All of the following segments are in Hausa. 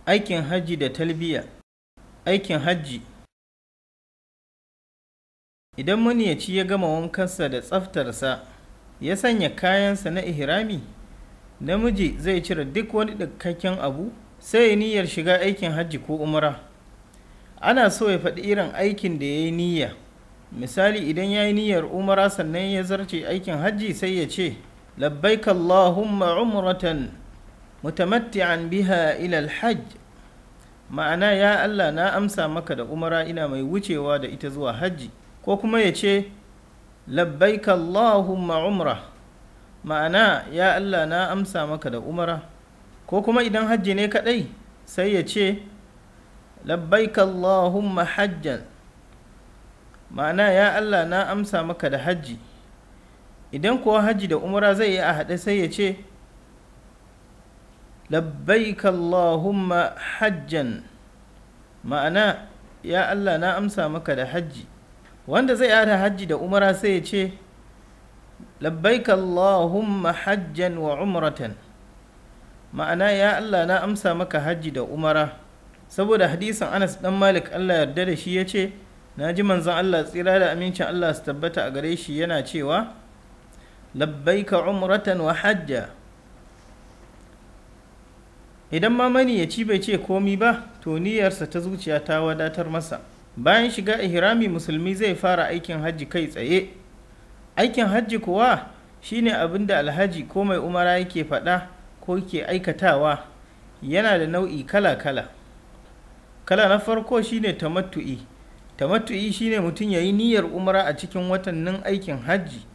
Aikin hajji da talbiya. Aikin hajji. Idan maniyaci ya gama wankansa da tsaftarsa, ya sanya kayansa na ihrami, namiji zai cire duk wani ɗinkakken abu, sai ya niyyar shiga aikin hajji ko umra. Ana so ya faɗi irin aikin da ya yi niyya. Misali, idan ya yi niyyar umra sannan ya zarce aikin hajji sai ya ce, labbaik Allahumma umratan mutamatti'an biha ila al-hajj. Ma'ana, ya Allah, na amsa maka da umara ina mai wucewa da ita zuwa hajji. Ko kuma ya ce, labbaik Allahumma umra. Ma'ana, ya Allah, na amsa maka da umara. Ko kuma idan hajji ne kaɗai sai ya ce, labbaik Allahumma hajjan. Ma'ana, ya Allah, na amsa maka da hajji. Idan kuwa hajji da umara zai yi a haɗe sai ya ce, labbaik Allahumma hajjan. Ma'ana, ya Allah, na amsa maka da hajji. Wanda zai hada hajji da umara sai ya ce, labbaik Allahumma hajjan wa umratan. Ma'ana, ya Allah, na amsa maka hajji da umara. Saboda hadisin Anas dan Malik, Allah yarda da shi, ya ce, na ji manzon Allah tsira da amincin Allah su tabbata a gare shi yana cewa, labbaika umratan wa hajja. Idan ma maniyaci bai ce komi ba, to niyyarsa ta zuciya ta wadatar masa. Bayan shiga ihrami, musulmi zai fara aikin hajji kai tsaye. Aikin hajji kuwa shine abin da alhaji ko mai umara yake faɗa ko ke aikatawa. Yana da nau'i kala-kala. Kala na farko shine tamattu'i. Tamattu'i shine mutum ya yi niyyar umara a cikin watannin aikin hajji,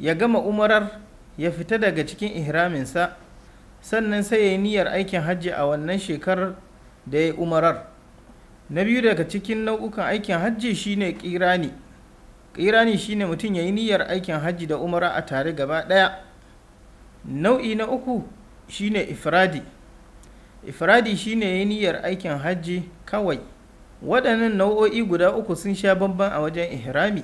ya gama umarar, ya fita daga cikin ihraminsa, sannan sai ya yi niyyar aikin hajji a wannan shekarar da ya yi umarar. Na biyu daga cikin nau'ukan aikin hajji shine ƙirani. Ƙirani shine mutum ya yi niyyar aikin hajji da umara a tare gaba ɗaya. Nau'i na uku shine ifradi. Ifradi shine ya yi niyyar aikin hajji kawai. Waɗannan nau'o'i guda uku sun sha bamban a wajen ihrami.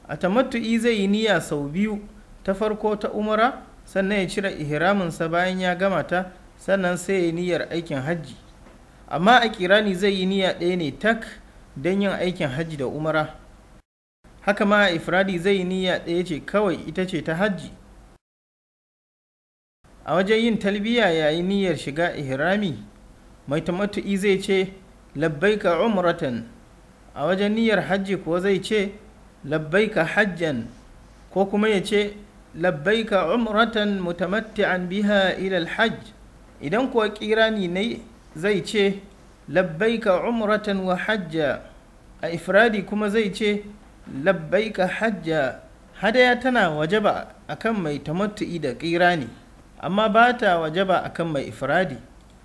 A tamattu'i zai yi niyya sau biyu, ta farko ta umara, sannan ya cire ihraminsa bayan ya gama ta, sannan sai ya yi niyyar aikin hajji. Amma a ƙirani zai yi niyya ɗaya ne tak don yin aikin hajji da umara. Haka ma a ifradi zai yi niyya ɗaya ce kawai, ita ce ta hajji. A wajen yin talbiya yayin niyyar shiga ihrami, mai tamattu'i zai ce, labbaika umratan. A wajen niyyar hajji kuwa zai ce, labbaika hajjan, ko kuma ya ce, labbaika umratan mutamatti'an biha ila al-hajj. Idan kuwa ƙirani ne zai ce, labbaika umratan wa hajja. A ifradi kuma zai ce, labbaika hajja. Hadaya tana wajaba akan mai tamattu'i da ƙirani, amma ba ta wajaba akan mai ifradi.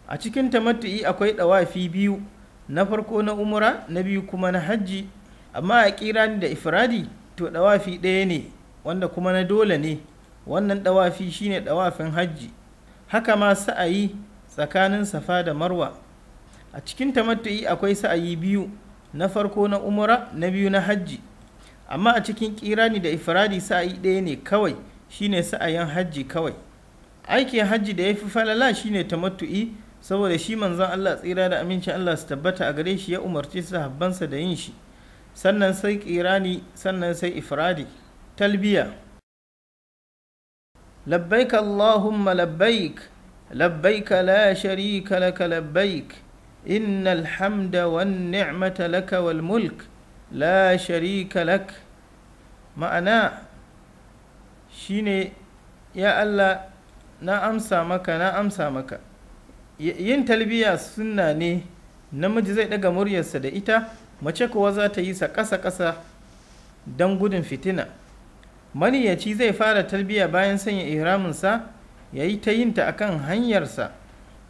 A cikin tamattu'i akwai ɗawafi biyu, na farko na umra, na biyu kuma na hajji. Amma a ƙirani da ifradi to ɗawafi ɗaya ne, wanda kuma na dole ne. Wannan ɗawafi shine ɗawafin hajji. Haka ma sa'ayi tsakanin safa da marwa. A cikin tamattu'i akwai sa'ayi biyu, na farko na umra, na biyu na hajji. Amma a cikin ƙirani da ifradi sa'ayi ɗaya ne kawai, shine sa'ayin hajji kawai. Aikin hajji da ya fi falala shine tamattu'i, saboda shi manzon Allah tsira da amincin Allah su tabbata a gare shi ya umarci sahabbansa da yin shi. Sannan sai ƙirani, sannan sai ifradi. Talbiya. labbaik Allahumma labbaik, labbaik la sharika laka labbaik, innal hamda wan ni'mata laka wal mulk la sharika lak. Ma'ana shine, ya Allah, na amsa maka, na amsa maka. Yin talbiya sunna ne, namiji zai ɗaga muryarsa da ita, mace kuwa za ta yi sa ƙasa-ƙasa don gudun fitina. Maniyaci zai fara talbiya bayan sanya ihraminsa, ya yi ta yinta a kan hanyarsa.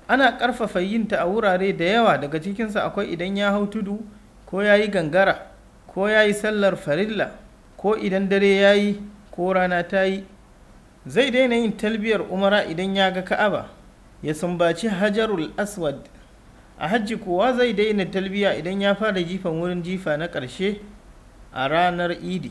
Ana ƙarfafa yinta a wurare da yawa, daga cikinsa akwai idan ya hau tudu, ko ya yi gangara, ko ya yi sallar farilla, ko idan dare ya yi, ko rana ta yi. Zai daina yin talbiyar umara idan ya ga Ka'aba, ya sumbaci Hajarul Aswad. A hajji kuwa zai daina talbiya idan ya fara jifan wurin jifa na ƙarshe a ranar Idi.